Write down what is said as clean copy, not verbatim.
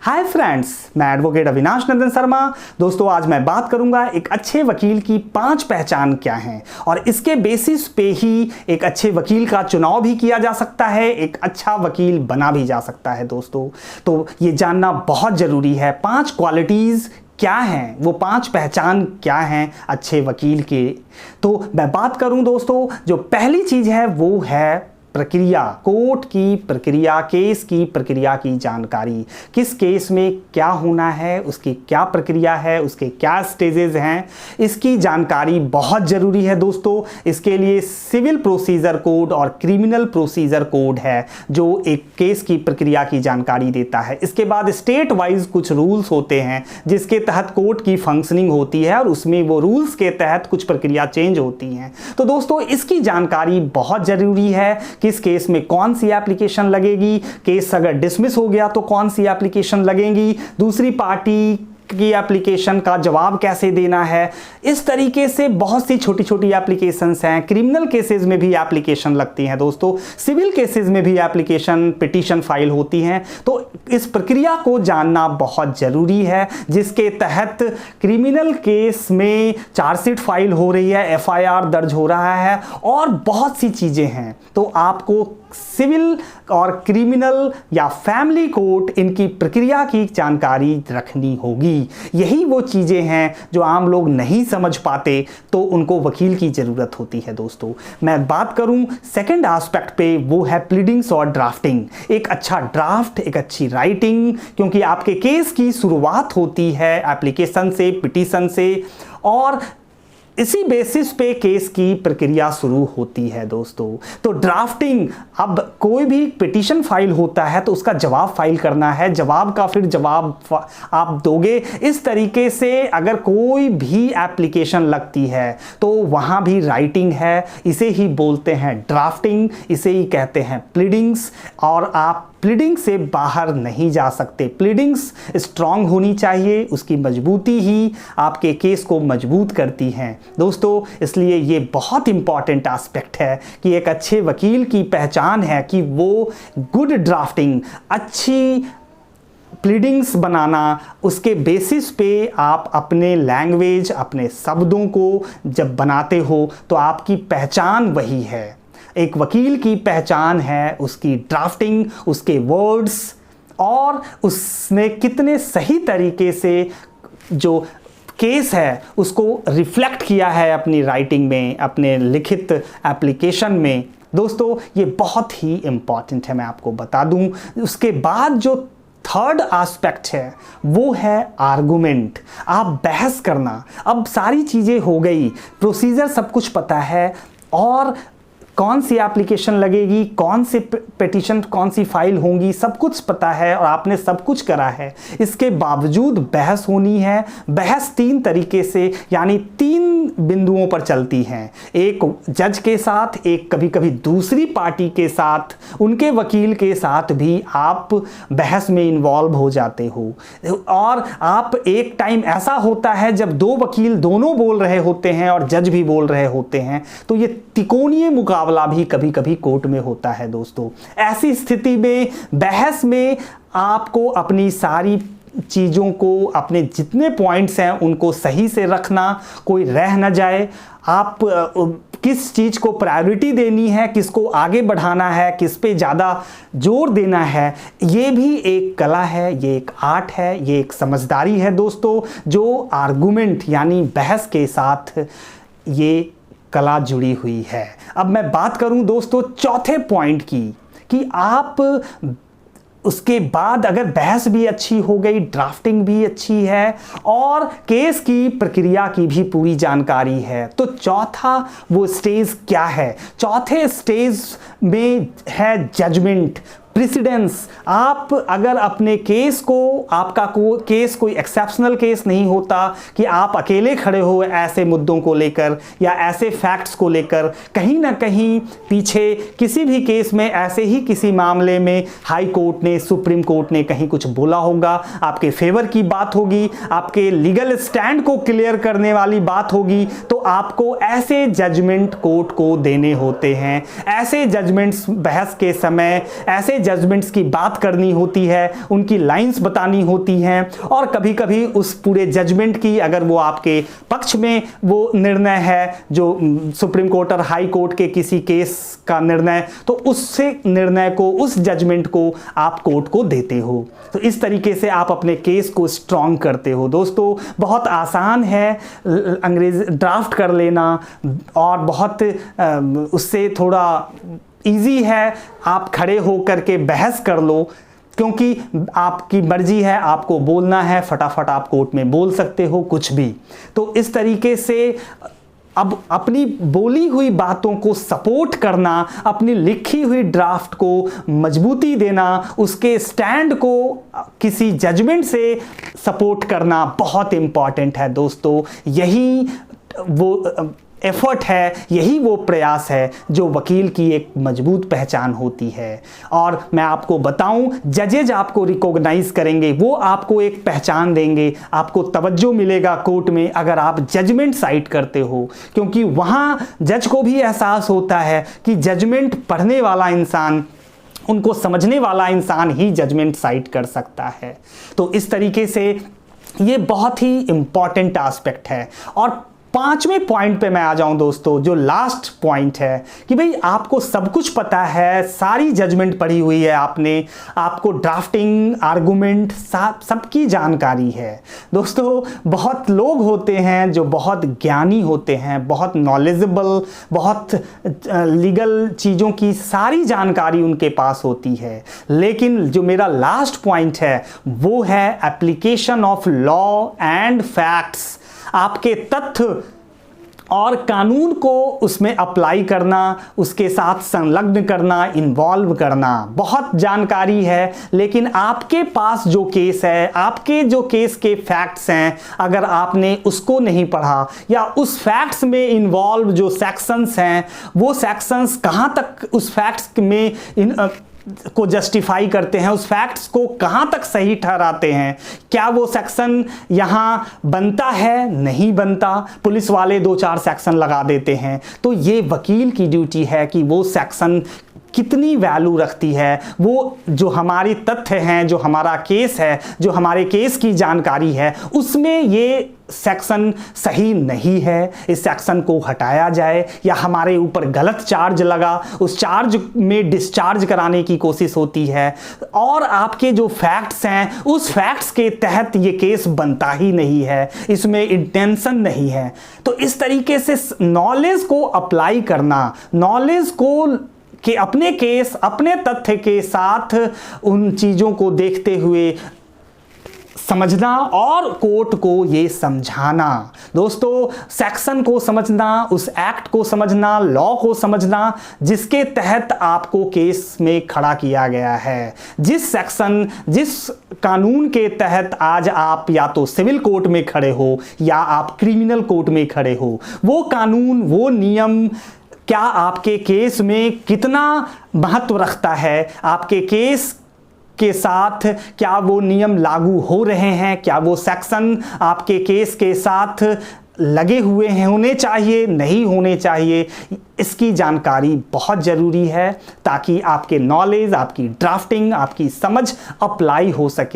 Hi friends, मैं advocate Avinash नंदन शर्मा। दोस्तों, आज मैं बात करूंगा एक अच्छे वकील की 5 पहचान क्या हैं और इसके बेसिस पे ही एक अच्छे वकील का चुनाव भी किया जा सकता है, एक अच्छा वकील बना भी जा सकता है। दोस्तों, तो ये जानना बहुत जरूरी है 5 क्वालिटीज क्या हैं, वो 5 पहचान क्या हैं अच्छे वकील के। तो मैं बात करूं दोस्तों, जो पहली चीज है वो है प्रक्रिया, कोर्ट की प्रक्रिया, केस की प्रक्रिया की जानकारी। किस केस में क्या होना है, उसकी क्या प्रक्रिया है, उसके क्या स्टेजेस हैं, इसकी जानकारी बहुत ज़रूरी है दोस्तों। इसके लिए सिविल प्रोसीजर कोड और क्रिमिनल प्रोसीजर कोड है जो एक केस की प्रक्रिया की जानकारी देता है। इसके बाद स्टेट वाइज कुछ रूल्स होते हैं जिसके तहत कोर्ट की फंक्शनिंग होती है और उसमें वो रूल्स के तहत कुछ प्रक्रिया चेंज होती हैं। तो दोस्तों, इसकी जानकारी बहुत ज़रूरी है। किस केस में कौन सी एप्लीकेशन लगेगी, केस अगर डिसमिस हो गया तो कौन सी एप्लीकेशन लगेगी, दूसरी पार्टी की एप्लीकेशन का जवाब कैसे देना है। इस तरीके से बहुत सी छोटी छोटी एप्लीकेशंस हैं। क्रिमिनल केसेस में भी एप्लीकेशन लगती हैं दोस्तों, सिविल केसेस में भी एप्लीकेशन पिटीशन फाइल होती हैं। तो इस प्रक्रिया को जानना बहुत ज़रूरी है, जिसके तहत क्रिमिनल केस में चार्जशीट फाइल हो रही है, एफआईआर दर्ज हो रहा है और बहुत सी चीज़ें हैं। तो आपको सिविल और क्रिमिनल या फैमिली कोर्ट, इनकी प्रक्रिया की जानकारी रखनी होगी। यही वो चीज़ें हैं जो आम लोग नहीं समझ पाते, तो उनको वकील की ज़रूरत होती है। दोस्तों, मैं बात करूं सेकंड एस्पेक्ट पे, वो है प्लीडिंग्स और ड्राफ्टिंग। एक अच्छा ड्राफ्ट, एक अच्छी राइटिंग, क्योंकि आपके केस की शुरुआत होती है एप्लीकेशन से, पिटीशन से, और इसी बेसिस पे केस की प्रक्रिया शुरू होती है दोस्तों। तो ड्राफ्टिंग, अब कोई भी पिटीशन फाइल होता है तो उसका जवाब फाइल करना है, जवाब का फिर जवाब आप दोगे। इस तरीके से अगर कोई भी एप्लीकेशन लगती है तो वहाँ भी राइटिंग है। इसे ही बोलते हैं ड्राफ्टिंग, इसे ही कहते हैं प्लीडिंग्स। और आप प्लीडिंग से बाहर नहीं जा सकते। प्लीडिंग्स स्ट्रांग होनी चाहिए, उसकी मजबूती ही आपके केस को मजबूत करती हैं दोस्तों। इसलिए ये बहुत इंपॉर्टेंट एस्पेक्ट है कि एक अच्छे वकील की पहचान है कि वो गुड ड्राफ्टिंग, अच्छी प्लीडिंग्स बनाना, उसके बेसिस पे आप अपने लैंग्वेज, अपने शब्दों को जब बनाते हो तो आपकी पहचान वही है। एक वकील की पहचान है उसकी ड्राफ्टिंग, उसके वर्ड्स, और उसने कितने सही तरीके से जो केस है उसको रिफ्लेक्ट किया है अपनी राइटिंग में, अपने लिखित एप्लीकेशन में। दोस्तों, ये बहुत ही इम्पॉर्टेंट है, मैं आपको बता दूं। उसके बाद जो थर्ड एस्पेक्ट है वो है आर्गुमेंट। आप बहस करना। अब सारी चीज़ें हो गई, प्रोसीजर सब कुछ पता है, और कौन सी एप्लीकेशन लगेगी, कौन से पिटीशन, कौन सी फाइल होंगी, सब कुछ पता है और आपने सब कुछ करा है। इसके बावजूद बहस होनी है। बहस 3 तरीके से, यानी 3 बिंदुओं पर चलती हैं। एक जज के साथ, एक कभी कभी दूसरी पार्टी के साथ, उनके वकील के साथ भी आप बहस में इन्वॉल्व हो जाते हो। और आप एक टाइम ऐसा होता है जब 2 वकील दोनों बोल रहे होते हैं और जज भी बोल रहे होते हैं, तो ये त्रिकोणीय मुकाबला भी कभी कभी कोर्ट में होता है दोस्तों। ऐसी स्थिति में बहस में आपको अपनी सारी चीज़ों को, अपने जितने पॉइंट्स हैं उनको सही से रखना, कोई रह न जाए। आप किस चीज़ को प्रायोरिटी देनी है, किसको आगे बढ़ाना है, किस पे ज़्यादा जोर देना है, ये भी एक कला है, ये एक आर्ट है, ये एक समझदारी है दोस्तों, जो आर्गुमेंट यानी बहस के साथ ये कला जुड़ी हुई है। अब मैं बात करूं दोस्तों चौथे पॉइंट की, कि आप उसके बाद अगर बहस भी अच्छी हो गई, ड्राफ्टिंग भी अच्छी है और केस की प्रक्रिया की भी पूरी जानकारी है, तो चौथा वो स्टेज क्या है? चौथे स्टेज में है जजमेंट, प्रेसिडेंस। आप अगर अपने केस को, आपका केस कोई एक्सेप्शनल केस नहीं होता कि आप अकेले खड़े हो ऐसे मुद्दों को लेकर या ऐसे फैक्ट्स को लेकर, कहीं ना कहीं पीछे किसी भी केस में ऐसे ही किसी मामले में हाई कोर्ट ने, सुप्रीम कोर्ट ने कहीं कुछ बोला होगा, आपके फेवर की बात होगी, आपके लीगल स्टैंड को क्लियर करने वाली बात होगी, तो आपको ऐसे जजमेंट कोर्ट को देने होते हैं। ऐसे जजमेंट्स बहस के समय, ऐसे जजमेंट्स की बात करनी होती है, उनकी लाइंस बतानी होती हैं, और कभी कभी उस पूरे जजमेंट की अगर वो आपके पक्ष में वो निर्णय है, जो सुप्रीम कोर्ट और हाई कोर्ट के किसी केस का निर्णय, तो उससे निर्णय को, उस जजमेंट को आप कोर्ट को देते हो। तो इस तरीके से आप अपने केस को स्ट्रॉन्ग करते हो। दोस्तों बहुत आसान है अंग्रेजी ड्राफ्ट कर लेना, और बहुत उससे थोड़ा इजी है आप खड़े होकर के बहस कर लो, क्योंकि आपकी मर्जी है, आपको बोलना है, फटाफट आप कोर्ट में बोल सकते हो कुछ भी। तो इस तरीके से अब अपनी बोली हुई बातों को सपोर्ट करना, अपनी लिखी हुई ड्राफ्ट को मजबूती देना, उसके स्टैंड को किसी जजमेंट से सपोर्ट करना बहुत इंपॉर्टेंट है दोस्तों। यही वो एफर्ट है, यही वो प्रयास है जो वकील की एक मजबूत पहचान होती है। और मैं आपको बताऊं, जजेज आपको रिकॉग्नाइज करेंगे, वो आपको एक पहचान देंगे, आपको तवज्जो मिलेगा कोर्ट में अगर आप जजमेंट साइट करते हो, क्योंकि वहां जज को भी एहसास होता है कि जजमेंट पढ़ने वाला इंसान, उनको समझने वाला इंसान ही जजमेंट साइट कर सकता है। तो इस तरीके से ये बहुत ही इंपॉर्टेंट एस्पेक्ट है। और पांचवें पॉइंट पे मैं आ जाऊं दोस्तों, जो लास्ट पॉइंट है कि भाई आपको सब कुछ पता है, सारी जजमेंट पढ़ी हुई है आपने, आपको ड्राफ्टिंग, आर्गुमेंट, सबकी जानकारी है। दोस्तों बहुत लोग होते हैं जो बहुत ज्ञानी होते हैं, बहुत नॉलेजेबल, बहुत लीगल चीज़ों की सारी जानकारी उनके पास होती है, लेकिन जो मेरा लास्ट पॉइंट है वो है application of law and facts. आपके तथ्य और कानून को उसमें अप्लाई करना, उसके साथ संलग्न करना, इन्वॉल्व करना। बहुत जानकारी है, लेकिन आपके पास जो केस है, आपके जो केस के फैक्ट्स हैं, अगर आपने उसको नहीं पढ़ा या उस फैक्ट्स में इन्वॉल्व जो सेक्शंस हैं, वो सेक्शंस कहाँ तक उस फैक्ट्स में को जस्टिफाई करते हैं, उस फैक्ट्स को कहां तक सही ठहराते हैं, क्या वो सेक्शन यहां बनता है, नहीं बनता, पुलिस वाले 2-4 सेक्शन लगा देते हैं। तो ये वकील की ड्यूटी है कि वो सेक्शन कितनी वैल्यू रखती है, वो जो हमारी तथ्य हैं, जो हमारा केस है, जो हमारे केस की जानकारी है, उसमें ये सेक्शन सही नहीं है, इस सेक्शन को हटाया जाए, या हमारे ऊपर गलत चार्ज लगा, उस चार्ज में डिस्चार्ज कराने की कोशिश होती है, और आपके जो फैक्ट्स हैं उस फैक्ट्स के तहत ये केस बनता ही नहीं है, इसमें इंटेंशन नहीं है। तो इस तरीके से नॉलेज को अप्लाई करना, नॉलेज को कि अपने केस, अपने तथ्य के साथ उन चीज़ों को देखते हुए समझना और कोर्ट को ये समझाना। दोस्तों सेक्शन को समझना, उस एक्ट को समझना, लॉ को समझना जिसके तहत आपको केस में खड़ा किया गया है, जिस सेक्शन, जिस कानून के तहत आज आप या तो सिविल कोर्ट में खड़े हो या आप क्रिमिनल कोर्ट में खड़े हो, वो कानून, वो नियम क्या आपके केस में कितना महत्व रखता है, आपके केस के साथ क्या वो नियम लागू हो रहे हैं, क्या वो सेक्शन आपके केस के साथ लगे हुए हैं, होने चाहिए, नहीं होने चाहिए, इसकी जानकारी बहुत ज़रूरी है ताकि आपके नॉलेज, आपकी ड्राफ्टिंग, आपकी समझ अप्लाई हो सके।